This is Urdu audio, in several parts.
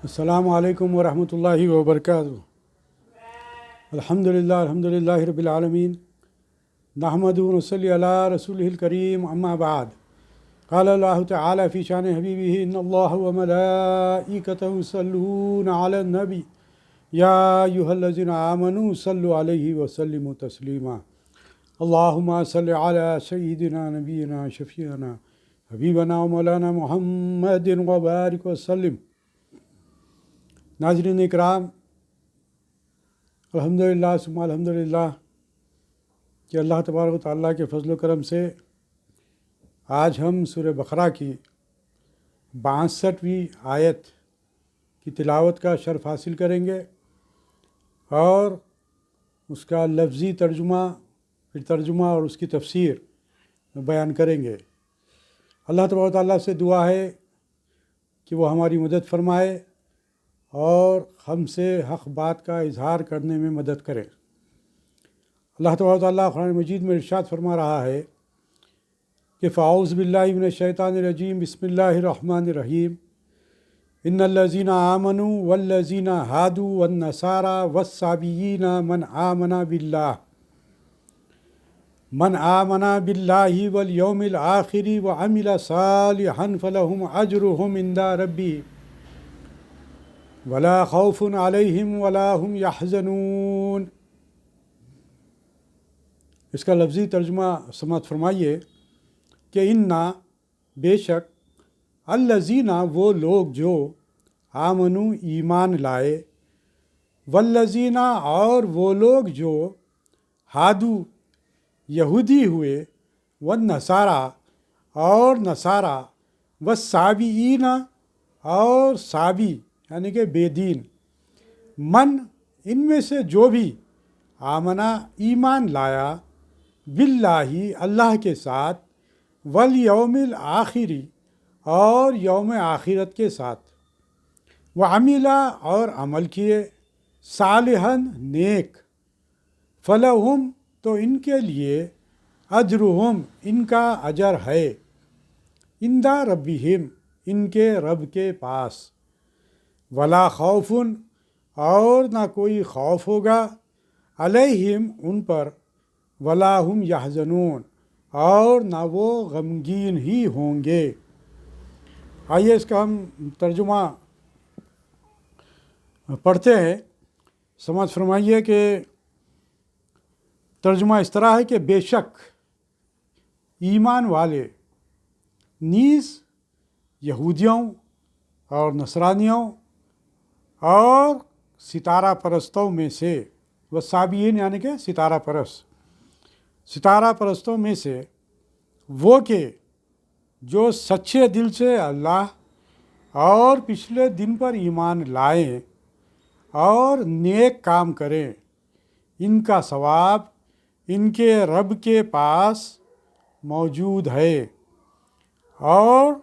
السلام علیکم ورحمۃ اللہ وبرکاتہ۔ الحمدللہ رب العالمین، نحمدہ و نصلی علی رسولہ الکریم، اما بعد۔ قال اللہ تعالی فی شان حبیبہ ان اللہ وملائکتہ یصلون علی النبی یا ایھا الذین آمنوا صلوا علیہ وسلموا تسلیما۔ اللہم صل علی سیدنا نبینا شفیعنا حبیبنا و مولانا محمد وبارک وسلم۔ ناظرین اکرام، الحمدللہ ثم الحمدللہ کہ اللہ تبارک و تعالیٰ کے فضل و کرم سے آج ہم سورہ بقرہ کی 62ویں آیت کی تلاوت کا شرف حاصل کریں گے اور اس کا لفظی ترجمہ، پھر ترجمہ اور اس کی تفسیر بیان کریں گے۔ اللہ تبارک و تعالیٰ سے دعا ہے کہ وہ ہماری مدد فرمائے اور ہم سے حق بات کا اظہار کرنے میں مدد کرے۔ اللہ تبارک و تعالیٰ قرآن مجید میں ارشاد فرما رہا ہے کہ فاعوذ باللہ من الشیطان الرجیم بسم اللہ الرحمن الرحیم ان الذین آمنوا والذین ہادوا والنصارى والصابئین من آمن باللہ والیوم الآخر وعمل صالحا فلہم اجرہم عند ربہم ولا خوف علیہم ولا هم یحزنون۔ اس کا لفظی ترجمہ سماعت فرمائیے کہ انا بے شک الذین وہ لوگ جو آمنو ایمان لائے، والذین اور وہ لوگ جو ہادو یہودی ہوئے، والنصارى اور نصارہ، والصابئین اور صابی یعنی کہ بے دین، من ان میں سے جو بھی آمنا ایمان لایا، باللہ اللہ کے ساتھ، والیوم الآخری اور یوم آخرت کے ساتھ، وعملا اور عمل کیے، صالحا نیک، فلہم تو ان کے لیے، اجرہم ان کا اجر ہے، عند ربہم ان کے رب کے پاس، ولا خوف اور نہ کوئی خوف ہوگا، علیہم ان پر، ولا هم یحزنون اور نہ وہ غمگین ہی ہوں گے۔ آئیے اس کا ہم ترجمہ پڑھتے ہیں۔ سمجھ فرمائیے کہ ترجمہ اس طرح ہے کہ بے شک ایمان والے نیز یہودیوں اور نصرانیوں اور ستارہ پرستوں میں سے، والصابئین یعنی کہ ستارہ پرستوں میں سے، وہ کہ جو سچے دل سے اللہ اور پچھلے دن پر ایمان لائیں اور نیک کام کریں، ان کا ثواب ان کے رب کے پاس موجود ہے اور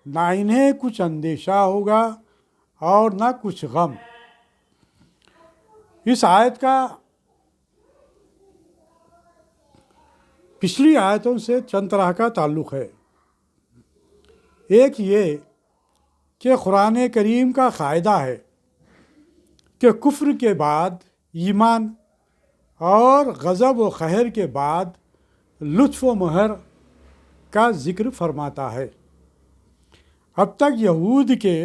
نہ انہیں کچھ اندیشہ ہوگا اور نہ کچھ غم۔ اس آیت کا پچھلی آیتوں سے چند طرح کا تعلق ہے۔ ایک یہ کہ قرآن کریم کا قاعدہ ہے کہ کفر کے بعد ایمان اور غضب و قہر کے بعد لطف و مہر کا ذکر فرماتا ہے۔ اب تک یہود کے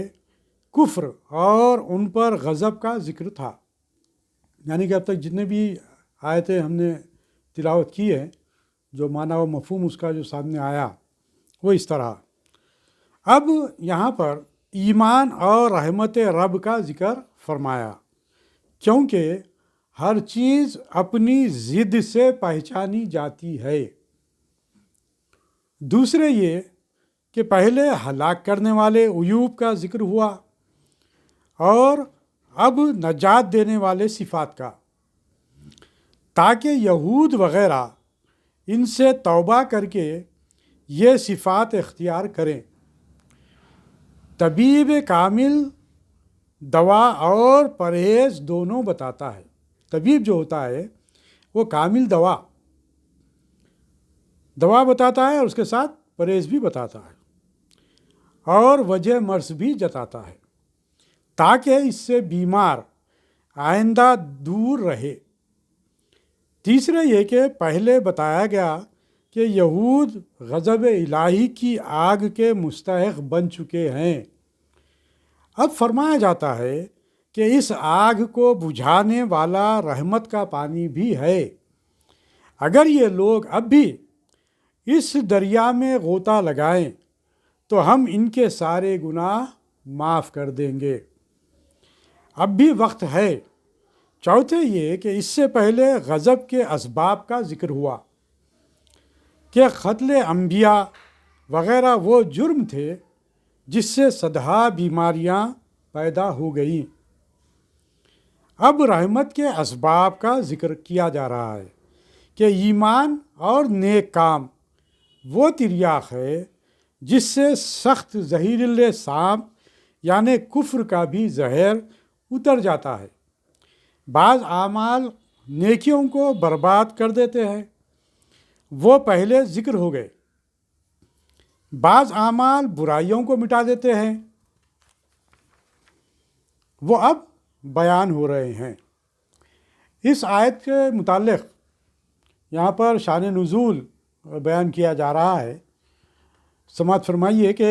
کفر اور ان پر غضب کا ذکر تھا، یعنی کہ اب تک جتنے بھی آیتیں ہم نے تلاوت کی ہے، جو معنی و مفہوم اس کا جو سامنے آیا وہ اس طرح۔ اب یہاں پر ایمان اور رحمت رب کا ذکر فرمایا، کیونکہ ہر چیز اپنی ضد سے پہچانی جاتی ہے۔ دوسرے یہ کہ پہلے ہلاک کرنے والے عیوب کا ذکر ہوا اور اب نجات دینے والے صفات کا، تاکہ یہود وغیرہ ان سے توبہ کر کے یہ صفات اختیار کریں۔ طبیب کامل دوا اور پرہیز دونوں بتاتا ہے۔ طبیب جو ہوتا ہے وہ کامل دوا بتاتا ہے اور اس کے ساتھ پرہیز بھی بتاتا ہے اور وجہ مرض بھی جتاتا ہے۔ تاکہ اس سے بیمار آئندہ دور رہے۔ تیسرے یہ کہ پہلے بتایا گیا کہ یہود غضب الہی کی آگ کے مستحق بن چکے ہیں۔ اب فرمایا جاتا ہے کہ اس آگ کو بجھانے والا رحمت کا پانی بھی ہے۔ اگر یہ لوگ اب بھی اس دریا میں غوطہ لگائیں تو ہم ان کے سارے گناہ معاف کر دیں گے۔ اب بھی وقت ہے۔ چوتھے یہ کہ اس سے پہلے غضب کے اسباب کا ذکر ہوا کہ قتل انبیاء وغیرہ وہ جرم تھے جس سے صدہا بیماریاں پیدا ہو گئیں۔ اب رحمت کے اسباب کا ذکر کیا جا رہا ہے کہ ایمان اور نیک کام وہ تریاق ہے جس سے سخت زہریلے سانپ یعنی کفر کا بھی زہر اتر جاتا ہے۔ بعض اعمال نیکیوں کو برباد کر دیتے ہیں، وہ پہلے ذکر ہو گئے۔ بعض اعمال برائیوں کو مٹا دیتے ہیں، وہ اب بیان ہو رہے ہیں۔ اس آیت کے متعلق یہاں پر شان نزول بیان کیا جا رہا ہے۔ سماعت فرمائیے کہ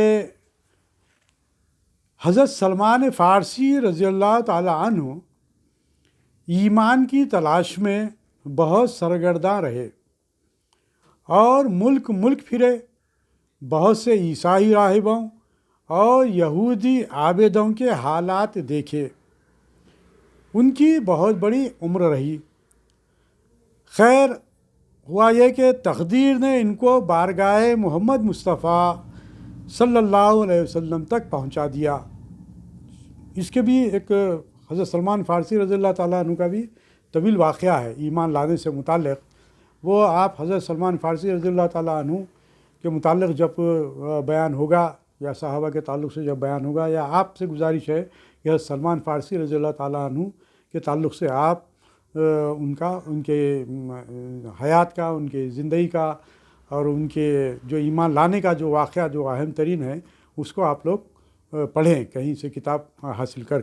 حضرت سلمان فارسی رضی اللہ تعالی عنہ ایمان کی تلاش میں بہت سرگرداں رہے اور ملک پھرے، بہت سے عیسائی راہبوں اور یہودی عابدوں کے حالات دیکھے۔ ان کی بہت بڑی عمر رہی۔ خیر ہوا یہ کہ تقدیر نے ان کو بارگاہ محمد مصطفیٰ صلی اللہ علیہ وسلم تک پہنچا دیا۔ اس کے بھی ایک حضرت سلمان فارسی رضی اللہ تعالیٰ عنہ کا بھی طویل واقعہ ہے ایمان لانے سے متعلق۔ وہ آپ حضرت سلمان فارسی رضی اللہ تعالیٰ عنہ کے متعلق جب بیان ہوگا یا صحابہ کے تعلق سے جب بیان ہوگا، یا آپ سے گزارش ہے کہ حضرت سلمان فارسی رضی اللہ تعالیٰ عنہ کے تعلق سے آپ ان کے حیات کا، ان کے زندگی کا اور ان کے جو ایمان لانے کا جو واقعہ جو اہم ترین ہے اس کو آپ لوگ پڑھیں کہیں سے کتاب حاصل کر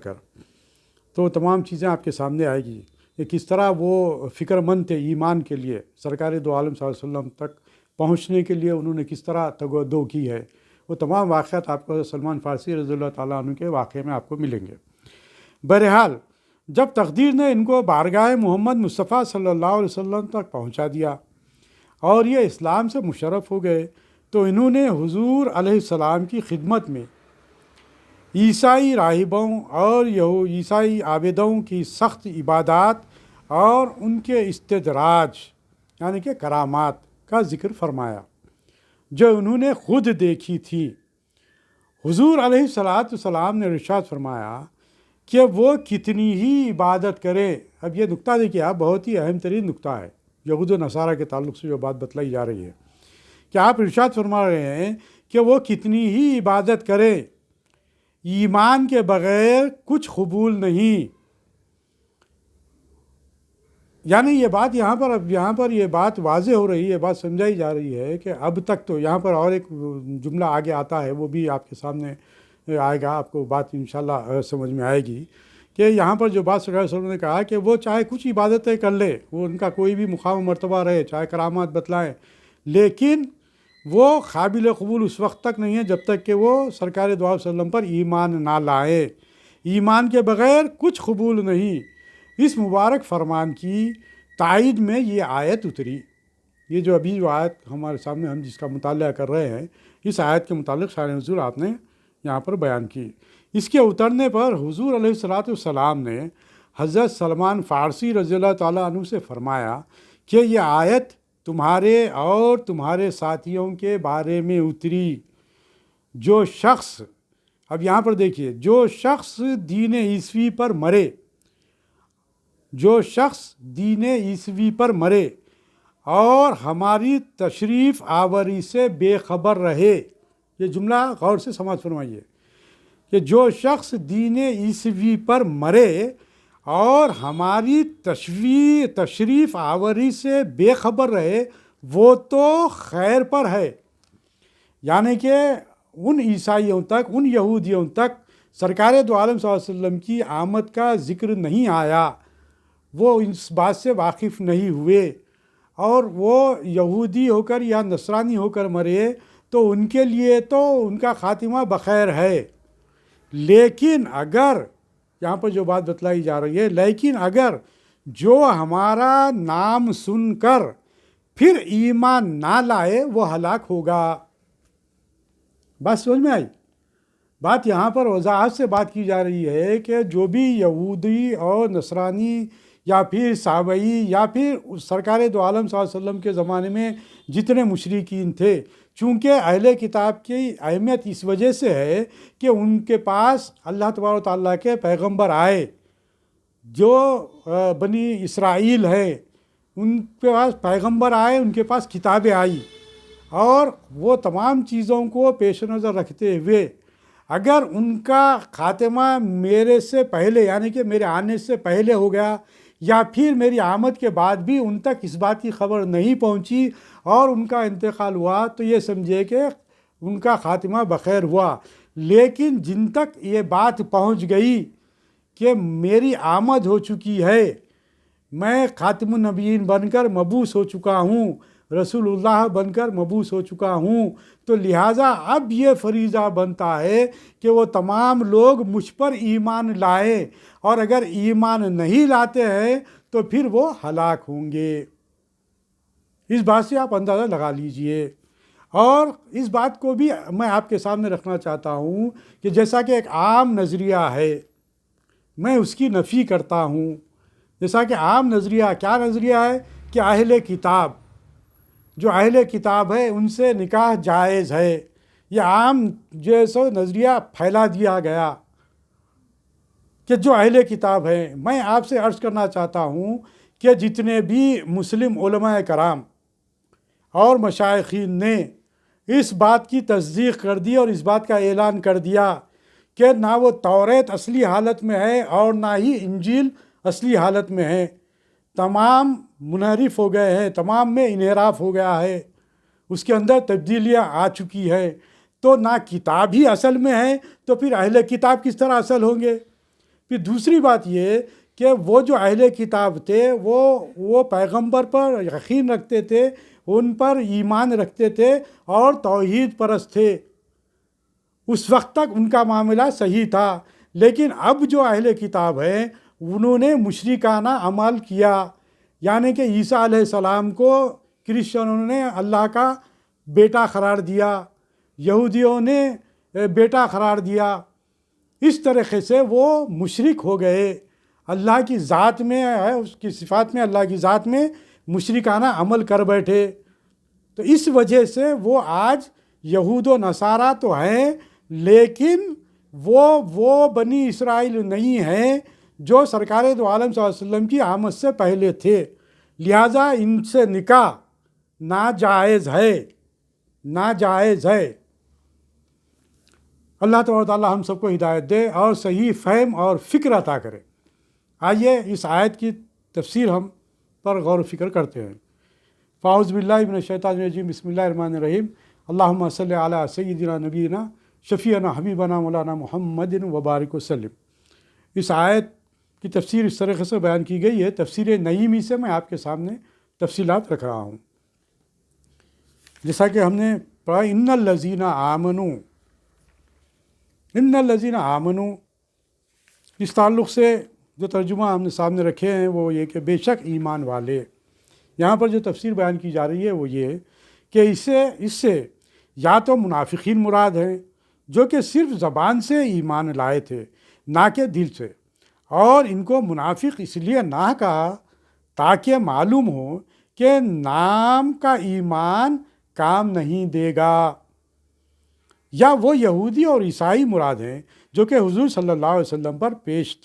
تو تمام چیزیں آپ کے سامنے آئے گی کہ کس طرح وہ فکر مند تھے ایمان کے لیے، سرکار دو عالم صلی اللہ علیہ وسلم تک پہنچنے کے لیے انہوں نے کس طرح تگودو کی ہے۔ وہ تمام واقعات آپ کو سلمان فارسی رضی اللہ تعالیٰ عنہ کے واقعے میں آپ کو ملیں گے۔ بہرحال جب تقدیر نے ان کو بارگاہ محمد مصطفیٰ صلی اللہ علیہ وسلم تک پہنچا دیا اور یہ اسلام سے مشرف ہو گئے تو انہوں نے حضور علیہ السلام کی خدمت میں عیسائی راہبوں اور عیسائی عابدوں کی سخت عبادات اور ان کے استدراج یعنی کہ کرامات کا ذکر فرمایا جو انہوں نے خود دیکھی تھی۔ حضور علیہ السلام نے ارشاد فرمایا کہ وہ کتنی ہی عبادت کرے۔ اب یہ نقطہ دیکھیے آپ، بہت ہی اہم ترین نقطہ ہے یہود و نصارہ کے تعلق سے جو بات بتلائی جا رہی ہے کہ آپ ارشاد فرما رہے ہیں کہ وہ کتنی ہی عبادت کرے، ایمان کے بغیر کچھ قبول نہیں۔ یعنی یہ بات یہاں پر یہ بات واضح ہو رہی ہے، یہ بات سمجھائی جا رہی ہے کہ اب تک تو یہاں پر اور ایک جملہ آگے آتا ہے، وہ بھی آپ کے سامنے آئے گا، آپ کو بات انشاءاللہ سمجھ میں آئے گی کہ یہاں پر جو بات سرکار صلی اللہ علیہ وسلم نے کہا کہ وہ چاہے کچھ عبادتیں کر لے، وہ ان کا کوئی بھی مقام و مرتبہ رہے، چاہے کرامات بتلائیں، لیکن وہ قابل قبول اس وقت تک نہیں ہے جب تک کہ وہ سرکار دو عالم صلی اللہ علیہ وسلم پر ایمان نہ لائیں۔ ایمان کے بغیر کچھ قبول نہیں۔ اس مبارک فرمان کی تائید میں یہ آیت اتری۔ یہ جو ابھی جو آیت ہمارے سامنے ہم جس کا مطالعہ کر رہے ہیں، اس آیت کے متعلق شان نزول آپ نے یہاں پر بیان کی۔ اس کے اترنے پر حضور علیہ السلام نے حضرت سلمان فارسی رضی اللہ تعالیٰ عنہ سے فرمایا کہ یہ آیت تمہارے اور تمہارے ساتھیوں کے بارے میں اتری۔ جو شخص، اب یہاں پر دیکھیے، جو شخص دین عیسوی پر مرے، جو شخص دین عیسوی پر مرے اور ہماری تشریف آوری سے بے خبر رہے، یہ جملہ غور سے سماعت فرمائیے کہ جو شخص دین عیسوی پر مرے اور ہماری تشریف آوری سے بے خبر رہے، وہ تو خیر پر ہے۔ یعنی کہ ان عیسائیوں تک، ان یہودیوں تک سرکار دو عالم صلی اللہ علیہ وسلم کی آمد کا ذکر نہیں آیا، وہ اس بات سے واقف نہیں ہوئے، اور وہ یہودی ہو کر یا نصرانی ہو کر مرے تو ان کے لیے تو ان کا خاتمہ بخیر ہے۔ لیکن اگر یہاں پر جو بات بتلائی جا رہی ہے، لیکن اگر جو ہمارا نام سن کر پھر ایمان نہ لائے وہ ہلاک ہوگا۔ بات سمجھ میں آئی؟ بات یہاں پر وضاحت سے بات کی جا رہی ہے کہ جو بھی یہودی اور نصرانی یا پھر صابئی یا پھر سرکار دو عالم صلی اللہ علیہ وسلم کے زمانے میں جتنے مشرکین تھے، چونکہ اہل کتاب کی اہمیت اس وجہ سے ہے کہ ان کے پاس اللہ تبارک و تعالیٰ کے پیغمبر آئے، جو بنی اسرائیل ہے ان کے پاس پیغمبر آئے، ان کے پاس کتابیں آئی، اور وہ تمام چیزوں کو پیش نظر رکھتے ہوئے اگر ان کا خاتمہ میرے سے پہلے یعنی کہ میرے آنے سے پہلے ہو گیا، یا پھر میری آمد کے بعد بھی ان تک اس بات کی خبر نہیں پہنچی اور ان کا انتقال ہوا، تو یہ سمجھے کہ ان کا خاتمہ بخیر ہوا۔ لیکن جن تک یہ بات پہنچ گئی کہ میری آمد ہو چکی ہے، میں خاتم النبیین بن کر مبعوث ہو چکا ہوں، رسول اللہ بن کر مبعوث ہو چکا ہوں، تو لہٰذا اب یہ فریضہ بنتا ہے کہ وہ تمام لوگ مجھ پر ایمان لائے، اور اگر ایمان نہیں لاتے ہیں تو پھر وہ ہلاک ہوں گے۔ اس بات سے آپ اندازہ لگا لیجئے۔ اور اس بات کو بھی میں آپ کے سامنے رکھنا چاہتا ہوں کہ جیسا کہ ایک عام نظریہ ہے، میں اس کی نفی کرتا ہوں۔ جیسا کہ عام نظریہ کیا نظریہ ہے کہ اہل کتاب، جو اہل کتاب ہے ان سے نکاح جائز ہے، یہ عام جیسا نظریہ پھیلا دیا گیا کہ جو اہل کتاب ہیں۔ میں آپ سے عرض کرنا چاہتا ہوں کہ جتنے بھی مسلم علماء کرام اور مشائخین نے اس بات کی تصدیق کر دی اور اس بات کا اعلان کر دیا کہ نہ وہ توریت اصلی حالت میں ہے اور نہ ہی انجیل اصلی حالت میں ہے، تمام منحرف ہو گئے ہیں، تمام میں انحراف ہو گیا ہے، اس کے اندر تبدیلیاں آ چکی ہے، تو نہ کتاب ہی اصل میں ہے تو پھر اہل کتاب کس طرح اصل ہوں گے؟ پھر دوسری بات یہ کہ وہ جو اہل کتاب تھے وہ پیغمبر پر یقین رکھتے تھے، ان پر ایمان رکھتے تھے اور توحید پرست تھے، اس وقت تک ان کا معاملہ صحیح تھا۔ لیکن اب جو اہل کتاب ہیں انہوں نے مشرکانہ عمل کیا، یعنی کہ عیسیٰ علیہ السلام کو کرسچنوں نے اللہ کا بیٹا قرار دیا، یہودیوں نے بیٹا قرار دیا، اس طریقے سے وہ مشرک ہو گئے، اللہ کی ذات میں ہے، اس کی صفات میں، اللہ کی ذات میں مشرکانہ عمل کر بیٹھے۔ تو اس وجہ سے وہ آج یہود و نصارہ تو ہیں، لیکن وہ بنی اسرائیل نہیں ہیں جو سرکار دو عالم صلی اللہ علیہ وسلم کی آمد سے پہلے تھے، لہٰذا ان سے نکاح ناجائز ہے، ناجائز ہے۔ اللہ تعالیٰ ہم سب کو ہدایت دے اور صحیح فہم اور فکر عطا کرے۔ آئیے اس آیت کی تفسیر ہم پر غور و فکر کرتے ہیں۔ فاعوذ باللہ من الشیطان الرجیم، بسم اللہ الرحمن الرحیم، اللہم صلی علی سیدنا نبینا شفیعنا حبیبنا مولانا محمد وبارک وسلم۔ اس آیت کی تفسیر اس طریقے سے بیان کی گئی ہے، تفسیر نعیمی سے میں آپ کے سامنے تفصیلات رکھ رہا ہوں۔ جیسا کہ ہم نے پڑھا ان الذین آمنوا، ان الذین آمنوا، اس تعلق سے جو ترجمہ ہم نے سامنے رکھے ہیں وہ یہ کہ بے شک ایمان والے۔ یہاں پر جو تفسیر بیان کی جا رہی ہے وہ یہ کہ اس سے یا تو منافقین مراد ہیں جو کہ صرف زبان سے ایمان لائے تھے نہ کہ دل سے، اور ان کو منافق اس لیے نہ کہا تاکہ معلوم ہو کہ نام کا ایمان کام نہیں دے گا، یا وہ یہودی اور عیسائی مراد ہیں جو کہ حضور صلی اللہ علیہ وسلم پر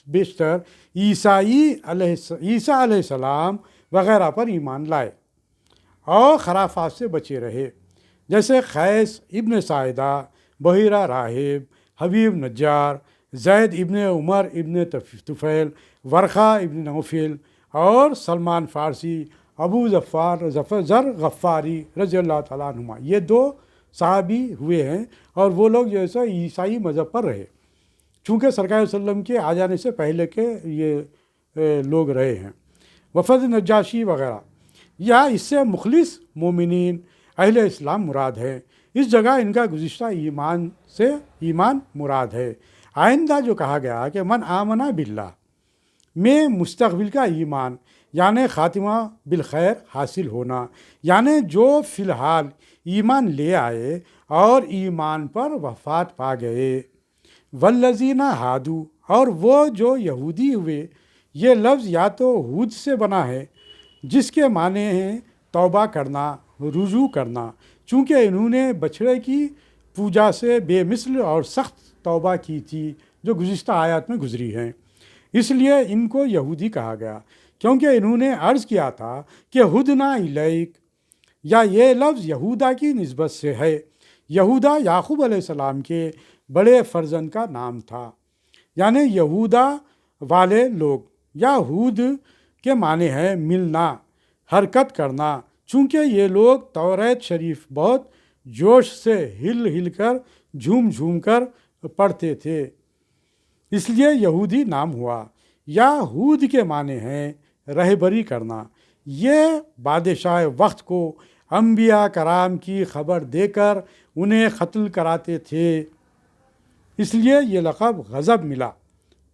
بیشتر عیسیٰ علیہ السلام وغیرہ پر ایمان لائے اور خرافات سے بچے رہے، جیسے قیس ابن ساعدہ، بحیرہ راہب، حبیب نجار، زید ابن عمر ابن طفیل، ورقہ ابن نوفل اور سلمان فارسی، ابو ذر غفاری رضی اللہ تعالیٰ عنہما۔ یہ دو صحابی ہوئے ہیں اور وہ لوگ جو ہے عیسائی مذہب پر رہے۔ چونکہ سرکار صلی اللہ علیہ وسلم کے آ جانے سے پہلے کے یہ لوگ رہے ہیں۔ وفد نجاشی وغیرہ، یا اس سے مخلص مومنین اہل اسلام مراد ہے۔ اس جگہ ان کا گزشتہ ایمان سے ایمان مراد ہے۔ آئندہ جو کہا گیا کہ من آمنا باللہ میں مستقبل کا ایمان، یعنی خاتمہ بالخیر حاصل ہونا، یعنی جو فی الحال ایمان لے آئے اور ایمان پر وفات پا گئے۔ والذین ہادو، اور وہ جو یہودی ہوئے، یہ لفظ یا تو ہود سے بنا ہے جس کے معنی ہیں توبہ کرنا، رجوع کرنا، چونکہ انہوں نے بچھڑے کی پوجا سے بے مثل اور سخت توبہ کی تھی جو گزشتہ آیات میں گزری ہیں، اس لیے ان کو یہودی کہا گیا، کیونکہ انہوں نے عرض کیا تھا کہ ہدنا الیک، یا یہ لفظ یہودا کی نسبت سے ہے۔ یہودا یعقوب علیہ السلام کے بڑے فرزند کا نام تھا، یعنی یہودا والے لوگ، یا ہود کے معنی ہے ملنا، حرکت کرنا، چونکہ یہ لوگ توریت شریف بہت جوش سے ہل ہل کر جھوم جھوم کر پڑھتے تھے، اس لیے یہودی نام ہوا۔ یا ہود کے معنی ہیں رہبری کرنا، یہ بادشاہ وقت کو انبیاء کرام کی خبر دے کر انہیں قتل کراتے تھے، اس لیے یہ لقب غضب ملا۔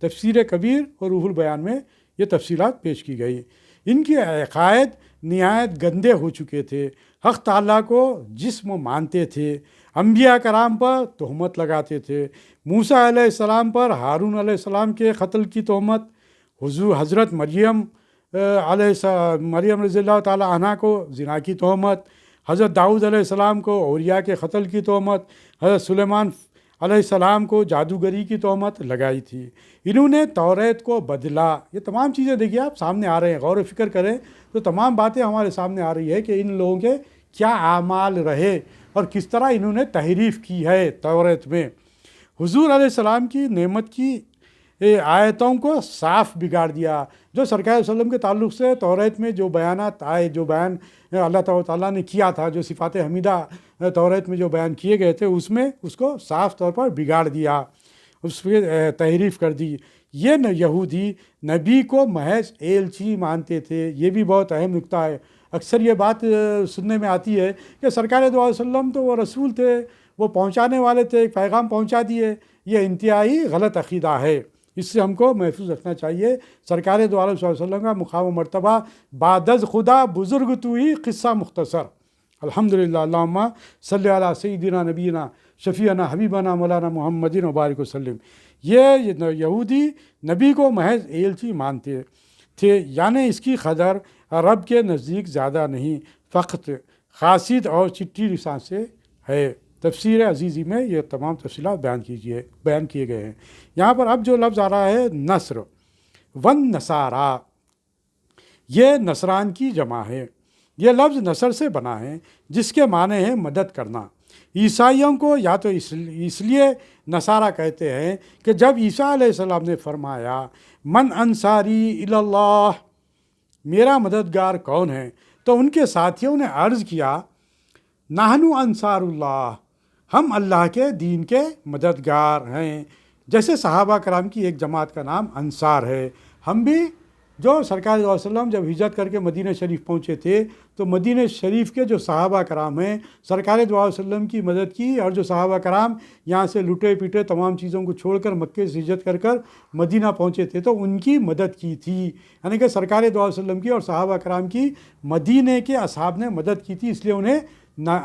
تفسیر کبیر اور روح البیان میں یہ تفصیلات پیش کی گئی۔ ان کے عقائد نہایت گندے ہو چکے تھے، حق تعالیٰ کو جسم مانتے تھے، انبیاء کرام پر تہمت لگاتے تھے، موسیٰ علیہ السلام پر ہارون علیہ السلام کے قتل کی تہمت، حضرت مریم مریم رضی اللہ تعالیٰ عنہ کو زنا کی تہمت، حضرت داؤد علیہ السلام کو اولیاء کے قتل کی تہمت، حضرت سلیمان علیہ السلام کو جادوگری کی تہمت لگائی تھی۔ انہوں نے توریت کو بدلا۔ یہ تمام چیزیں دیکھیے آپ سامنے آ رہے ہیں، غور و فکر کریں تو تمام باتیں ہمارے سامنے آ رہی ہے کہ ان لوگوں کے کیا اعمال رہے اور کس طرح انہوں نے تحریف کی ہے توریت میں۔ حضور علیہ السلام کی نعمت کی آیتوں کو صاف بگاڑ دیا۔ جو سرکار صلی اللہ علیہ وسلم کے تعلق سے توریت میں جو بیانات آئے، جو بیان اللہ تعالیٰ نے کیا تھا، جو صفات حمیدہ توریت میں جو بیان کیے گئے تھے، اس میں اس کو صاف طور پر بگاڑ دیا، اس پہ تحریف کر دی۔ یہ یہودی نبی کو محض ایلچی مانتے تھے۔ یہ بھی بہت اہم نکتہ ہے۔ اکثر یہ بات سننے میں آتی ہے کہ سرکار دو علیہ وسلم تو وہ رسول تھے، وہ پہنچانے والے تھے، ایک پیغام پہنچا دیے۔ یہ انتہائی غلط عقیدہ ہے، اس سے ہم کو محفوظ رکھنا چاہیے۔ سرکار دو علیہ وسلم کا مقام و مرتبہ بعد از خدا بزرگ تو ہی قصہ مختصر۔ الحمدللہ، اللہم صلی علی سیدنا نبینا شفیعنا حبیبنا مولانا محمد وبارک وسلم۔ یہ یہودی نبی کو محض ایلچی مانتے تھے، یعنی اس کی قدر رب کے نزدیک زیادہ نہیں، فقط قاصد اور چٹھی لسان سے ہے۔ تفسیر عزیزی میں یہ تمام تفصیلات بیان کیے گئے ہیں۔ یہاں پر اب جو لفظ آ رہا ہے نصر، ون نصارا، یہ نصران کی جمع ہے۔ یہ لفظ نصر سے بنا ہے جس کے معنی ہے مدد کرنا۔ عیسائیوں کو یا تو اس لیے نصارہ کہتے ہیں کہ جب عیسیٰ علیہ السلام نے فرمایا من انصاری اللہ، میرا مددگار کون ہے، تو ان کے ساتھیوں نے عرض کیا نحن انصار اللہ، ہم اللہ کے دین کے مددگار ہیں۔ جیسے صحابہ کرام کی ایک جماعت کا نام انصار ہے، ہم بھی جو سرکار صلی اللہ علیہ وسلم جب ہجرت کر کے مدینہ شریف پہنچے تھے تو مدینہ شریف کے جو صحابہ کرام ہیں، سرکار صلی اللہ علیہ وسلم کی مدد کی، اور جو صحابہ کرام یہاں سے لٹے پیٹے تمام چیزوں کو چھوڑ کر مکے سے ہجرت کر مدینہ پہنچے تھے تو ان کی مدد کی تھی۔ یعنی کہ سرکار صلی اللہ علیہ وسلم کی اور صحابہ کرام کی مدینہ کے اصحاب نے مدد کی تھی، اس لیے انہیں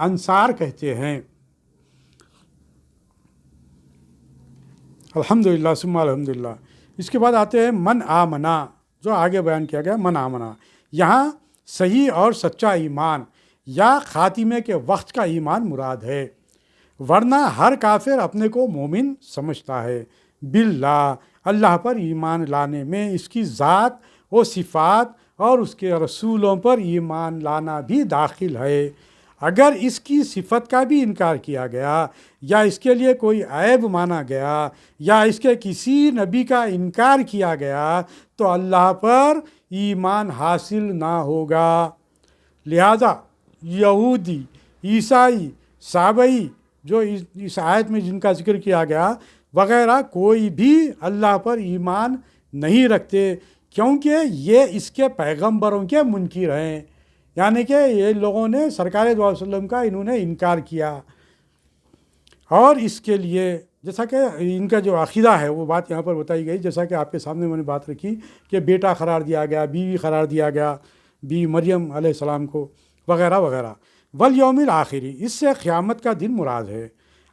انصار کہتے ہیں۔ الحمدللہ ثم الحمدللہ۔ اس کے بعد آتے ہیں من آمنا، جو آگے بیان کیا گیا من آمنا، یہاں صحیح اور سچا ایمان یا خاتمے کے وقت کا ایمان مراد ہے، ورنہ ہر کافر اپنے کو مومن سمجھتا ہے۔ باللہ، اللہ پر ایمان لانے میں اس کی ذات و صفات اور اس کے رسولوں پر ایمان لانا بھی داخل ہے۔ اگر اس کی صفت کا بھی انکار کیا گیا یا اس کے لیے کوئی عیب مانا گیا یا اس کے کسی نبی کا انکار کیا گیا تو اللہ پر ایمان حاصل نہ ہوگا۔ لہذا یہودی، عیسائی، صابئی جو اس آیت میں جن کا ذکر کیا گیا، وغیرہ کوئی بھی اللہ پر ایمان نہیں رکھتے، کیونکہ یہ اس کے پیغمبروں کے منکر ہیں، یعنی کہ یہ لوگوں نے سرکار دو علیہ وسلم کا انہوں نے انکار کیا۔ اور اس کے لیے جیسا کہ ان کا جو عقیدہ ہے وہ بات یہاں پر بتائی گئی، جیسا کہ آپ کے سامنے میں نے بات رکھی کہ بیٹا قرار دیا گیا، بیوی قرار دیا گیا، بی مریم علیہ السلام کو، وغیرہ وغیرہ۔ والیوم الآخری، اس سے قیامت کا دن مراد ہے،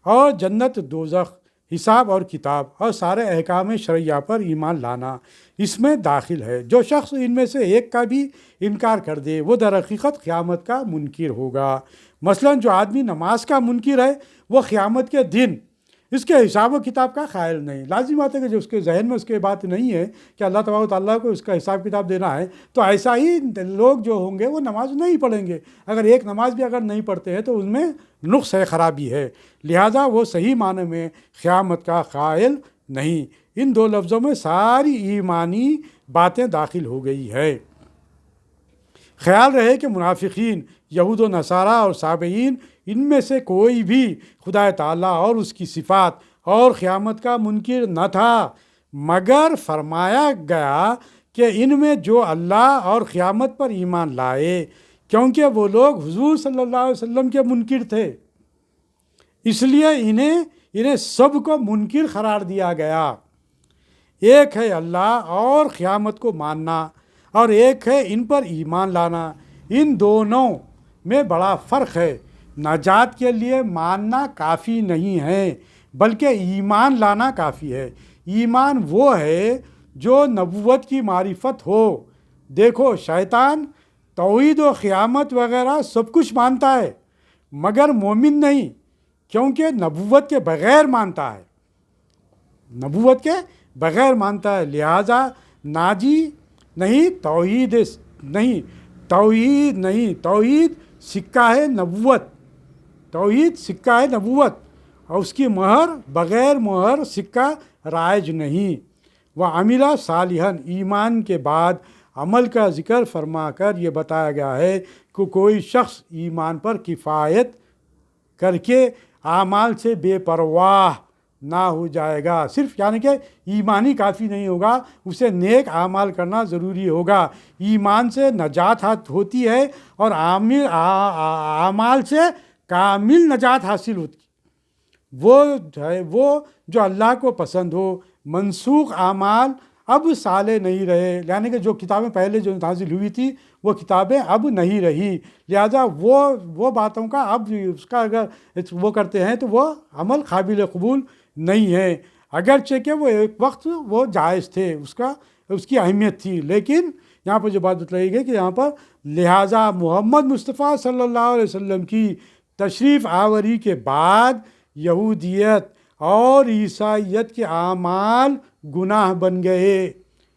اور جنت، دوزخ، حساب اور کتاب اور سارے احکام شرعیہ پر ایمان لانا اس میں داخل ہے۔ جو شخص ان میں سے ایک کا بھی انکار کر دے وہ در حقیقت قیامت کا منکر ہوگا۔ مثلا جو آدمی نماز کا منکر ہے وہ قیامت کے دن اس کے حساب و کتاب کا قائل نہیں۔ لازم بات ہے کہ جو اس کے ذہن میں اس کے بات نہیں ہے کہ اللہ تبارک و تعالیٰ کو اس کا حساب کتاب دینا ہے، تو ایسا ہی لوگ جو ہوں گے وہ نماز نہیں پڑھیں گے۔ اگر ایک نماز بھی اگر نہیں پڑھتے ہیں تو ان میں نقص ہے، خرابی ہے، لہٰذا وہ صحیح معنی میں قیامت کا قائل نہیں۔ ان دو لفظوں میں ساری ایمانی باتیں داخل ہو گئی ہے۔ خیال رہے کہ منافقین، یہود و نصارہ اور صابئین، ان میں سے کوئی بھی خدا تعالیٰ اور اس کی صفات اور قیامت کا منکر نہ تھا، مگر فرمایا گیا کہ ان میں جو اللہ اور قیامت پر ایمان لائے، کیونکہ وہ لوگ حضور صلی اللہ علیہ وسلم کے منکر تھے، اس لیے انہیں سب کو منکر قرار دیا گیا۔ ایک ہے اللہ اور قیامت کو ماننا، اور ایک ہے ان پر ایمان لانا۔ ان دونوں میں بڑا فرق ہے۔ نجات کے لیے ماننا کافی نہیں ہے، بلکہ ایمان لانا کافی ہے۔ ایمان وہ ہے جو نبوت کی معرفت ہو۔ دیکھو، شیطان توحید و قیامت وغیرہ سب کچھ مانتا ہے، مگر مومن نہیں، کیونکہ نبوت کے بغیر مانتا ہے، نبوت کے بغیر مانتا ہے، لہٰذا ناجی نہیں، توحید سکہ ہے نبوت، توحید سکہ ہے نبوت، اور اس کی مہر بغیر مہر سکہ رائج نہیں۔ وَعَمِلَ صَالِحًا، ایمان کے بعد عمل کا ذکر فرما کر یہ بتایا گیا ہے کہ کوئی شخص ایمان پر کفایت کر کے اعمال سے بے پرواہ نہ ہو جائے گا۔ صرف یعنی کہ ایمانی کافی نہیں ہوگا، اسے نیک اعمال کرنا ضروری ہوگا۔ ایمان سے نجات ہوتی ہے اور اعمال سے کامل نجات حاصل ہوتی ہے۔ وہ جو اللہ کو پسند ہو۔ منسوخ اعمال اب صالح نہیں رہے، یعنی کہ جو کتابیں پہلے جو نازل ہوئی تھی وہ کتابیں اب نہیں رہی، لہذا وہ باتوں کا اب اس کا اگر وہ کرتے ہیں تو وہ عمل قابل قبول نہیں ہے، اگرچہ کہ وہ ایک وقت وہ جائز تھے، اس کی اہمیت تھی، لیکن یہاں پر جو بات بتلائی گئی کہ یہاں پر لہٰذا محمد مصطفیٰ صلی اللہ علیہ وسلم کی تشریف آوری کے بعد یہودیت اور عیسائیت کے اعمال گناہ بن گئے،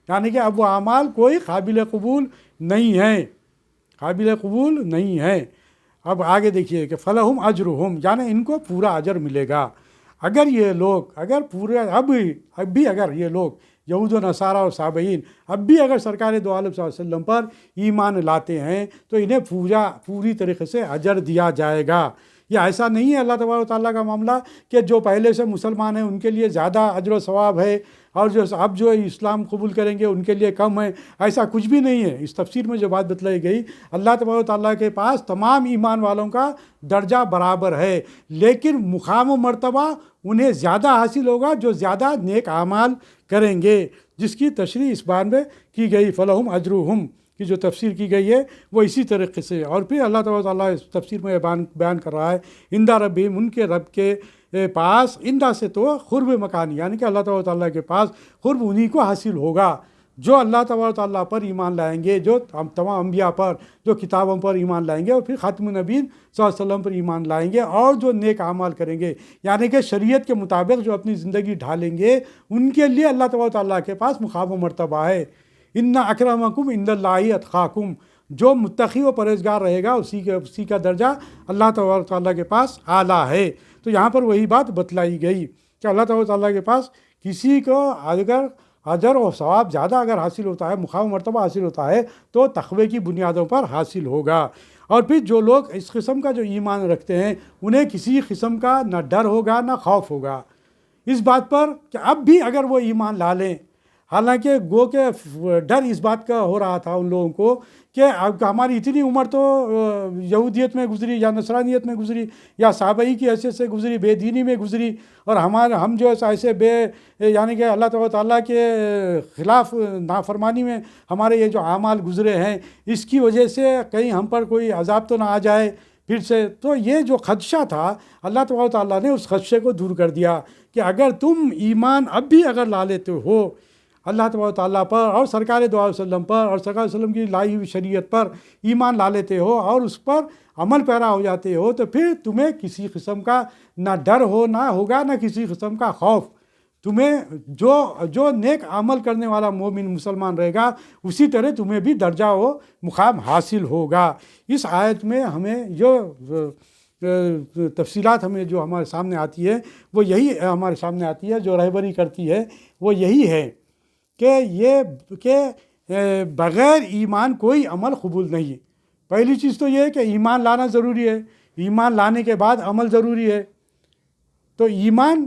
یعنی کہ اب وہ اعمال کوئی قابل قبول نہیں ہیں، قابل قبول نہیں ہیں۔ اب آگے دیکھیے کہ فَلَهُمْ أَجْرُهُمْ، یعنی ان کو پورا اجر ملے گا۔ اگر یہ لوگ اب بھی اگر یہ لوگ یہود و نصارہ اور صابئین اب بھی اگر سرکار دو عالم صلی اللہ علیہ وسلم پر ایمان لاتے ہیں تو انہیں پوری طریقے سے اجر دیا جائے گا۔ یہ ایسا نہیں ہے اللہ تبارک و تعالیٰ کا معاملہ کہ جو پہلے سے مسلمان ہیں ان کے لیے زیادہ اجر و ثواب ہے، اور اب جو اسلام قبول کریں گے ان کے لیے کم ہے، ایسا کچھ بھی نہیں ہے۔ اس تفسیر میں جو بات بتلائی گئی، اللہ تبارک و تعالیٰ کے پاس تمام ایمان والوں کا درجہ برابر ہے، لیکن مقام و مرتبہ انہیں زیادہ حاصل ہوگا جو زیادہ نیک اعمال کریں گے، جس کی تشریح اس بار میں کی گئی۔ فَلَهُمْ أَجْرُهُمْ کی جو تفسیر کی گئی ہے وہ اسی طریقے سے، اور پھر اللہ تبارک و تعالیٰ اس تفسیر میں بیان کر رہا ہے عند ربہم، ان کے رب کے پاس، اندہ سے تو قرب مکانی، یعنی کہ اللہ تبارک و تعالیٰ کے پاس قرب انہی کو حاصل ہوگا جو اللہ تبارک و تعالیٰ پر ایمان لائیں گے، جو تمام انبیاء پر، جو کتابوں پر ایمان لائیں گے، اور پھر خاتم النبیین صلی اللہ علیہ وسلم پر ایمان لائیں گے، اور جو نیک اعمال کریں گے، یعنی کہ شریعت کے مطابق جو اپنی زندگی ڈھالیں گے، ان کے لیے اللہ تبارک و تعالیٰ کے پاس مقام و مرتبہ ہے۔ ان اکرمکم عند اللہ اتقاکم، جو متقی و پرہیزگار رہے گا اسی کا درجہ اللہ تبارک و تعالیٰ کے پاس اعلیٰ ہے۔ تو یہاں پر وہی بات بتلائی گئی کہ اللہ تبارک و تعالیٰ کے پاس کسی کو اگر اجر و ثواب زیادہ اگر حاصل ہوتا ہے، مقام و مرتبہ حاصل ہوتا ہے، تو تقوی کی بنیادوں پر حاصل ہوگا۔ اور پھر جو لوگ اس قسم کا جو ایمان رکھتے ہیں انہیں کسی قسم کا نہ ڈر ہوگا نہ خوف ہوگا، اس بات پر کہ اب بھی اگر وہ ایمان لا لیں، حالانکہ گو کہ ڈر اس بات کا ہو رہا تھا ان لوگوں کو کہ اب ہماری اتنی عمر تو یہودیت میں گزری یا نصرانیت میں گزری یا صحابئی کی حیثیت سے گزری، بے دینی میں گزری، اور ہم جو ایسے یعنی کہ اللہ تعالیٰ کے خلاف نافرمانی میں ہمارے یہ جو اعمال گزرے ہیں، اس کی وجہ سے کہیں ہم پر کوئی عذاب تو نہ آ جائے پھر سے۔ تو یہ جو خدشہ تھا، اللہ تعالیٰ نے اس خدشے کو دور کر دیا کہ اگر تم ایمان اب بھی اگر لا لیتے ہو اللہ تعالیٰ پر اور سرکار دو علیہ وسلم پر اور سرکار وسلم کی لائی ہوئی شریعت پر ایمان لا لیتے ہو اور اس پر عمل پیرا ہو جاتے ہو، تو پھر تمہیں کسی قسم کا نہ ڈر نہ ہوگا، نہ کسی قسم کا خوف۔ تمہیں جو نیک عمل کرنے والا مومن مسلمان رہے گا، اسی طرح تمہیں بھی درجہ و مقام حاصل ہوگا۔ اس آیت میں ہمیں جو تفصیلات جو ہمارے سامنے آتی ہے وہ یہی ہمارے سامنے آتی ہے، جو رہبری کرتی ہے وہ یہی ہے کہ بغیر ایمان کوئی عمل قبول نہیں۔ پہلی چیز تو یہ ہے کہ ایمان لانا ضروری ہے، ایمان لانے کے بعد عمل ضروری ہے۔ تو ایمان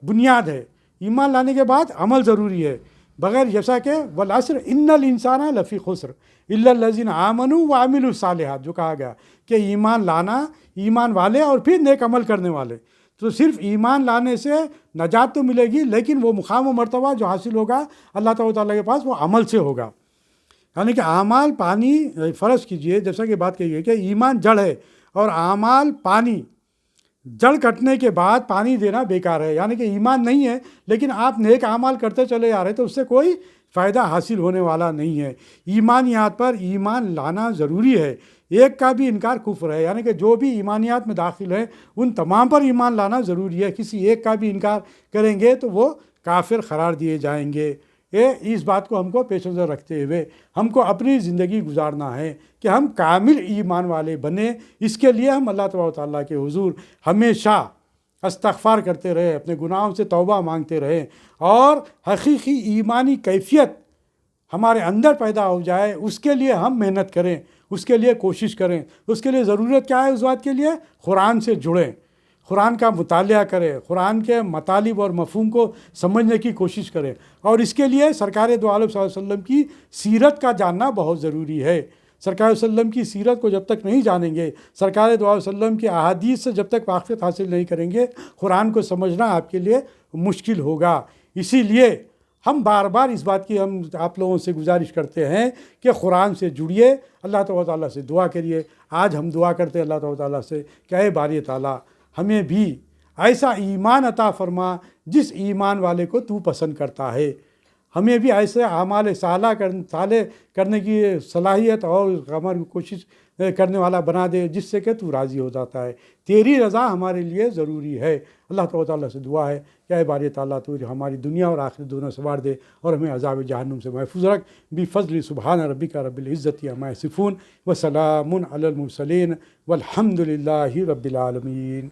بنیاد ہے، ایمان لانے کے بعد عمل ضروری ہے، بغیر جیسا کہ والعصر ان الانسان لفی خسر الا الذین آمنوا وعملوا الصالحات، جو کہا گیا کہ ایمان لانا، ایمان والے اور پھر نیک عمل کرنے والے۔ تو صرف ایمان لانے سے نجات تو ملے گی، لیکن وہ مقام و مرتبہ جو حاصل ہوگا اللہ تعالیٰ کے پاس وہ عمل سے ہوگا۔ یعنی کہ اعمال پانی، فرض کیجئے جیسا کہ بات کہی ہے کہ ایمان جڑ ہے اور اعمال پانی، جڑ کٹنے کے بعد پانی دینا بیکار ہے، یعنی کہ ایمان نہیں ہے لیکن آپ نیک اعمال کرتے چلے جا رہے تو اس سے کوئی فائدہ حاصل ہونے والا نہیں ہے۔ ایمانیات پر ایمان لانا ضروری ہے، ایک کا بھی انکار کفر ہے، یعنی کہ جو بھی ایمانیات میں داخل ہیں ان تمام پر ایمان لانا ضروری ہے، کسی ایک کا بھی انکار کریں گے تو وہ کافر قرار دیے جائیں گے۔ اس بات کو ہم کو پیش نظر رکھتے ہوئے ہم کو اپنی زندگی گزارنا ہے کہ ہم کامل ایمان والے بنیں۔ اس کے لیے ہم اللہ تعالیٰ کے حضور ہمیشہ استغفار کرتے رہے، اپنے گناہوں سے توبہ مانگتے رہے، اور حقیقی ایمانی کیفیت ہمارے اندر پیدا ہو جائے، اس کے لیے ہم محنت کریں، اس کے لیے کوشش کریں۔ اس کے لیے ضرورت کیا ہے؟ اس بات کے لیے قرآن سے جڑیں، قرآن کا مطالعہ کریں، قرآن کے مطالب اور مفہوم کو سمجھنے کی کوشش کریں، اور اس کے لیے سرکار دو عالم صلی اللہ علیہ وسلم کی سیرت کا جاننا بہت ضروری ہے۔ سرکار صلی اللہ علیہ وسلم کی سیرت کو جب تک نہیں جانیں گے، سرکار دو علیہ وسلم کی احادیث سے جب تک واقفیت حاصل نہیں کریں گے، قرآن کو سمجھنا آپ کے لیے مشکل ہوگا۔ اسی لیے ہم بار بار اس بات کی ہم آپ لوگوں سے گزارش کرتے ہیں کہ قرآن سے جڑیے، اللہ تعالیٰ سے دعا کریے۔ آج ہم دعا کرتے ہیں اللہ تعالیٰ سے کہ اے باری تعالیٰ، ہمیں بھی ایسا ایمان عطا فرما جس ایمان والے کو تو پسند کرتا ہے، ہمیں بھی ایسے اعمال صالح کرنے کی صلاحیت اور ہماری کوشش کرنے والا بنا دے جس سے کہ تو راضی ہو جاتا ہے۔ تیری رضا ہمارے لیے ضروری ہے۔ اللہ تعالیٰ سے دعا ہے کہ اے باری تعالیٰ تو ہماری دنیا اور آخرت دونوں سنوار دے اور ہمیں عذاب جہنم سے محفوظ رکھ۔ بفضل سبحان ربک رب العزت عما یصفون وسلام علی المرسلین والحمد للہ رب العالمین۔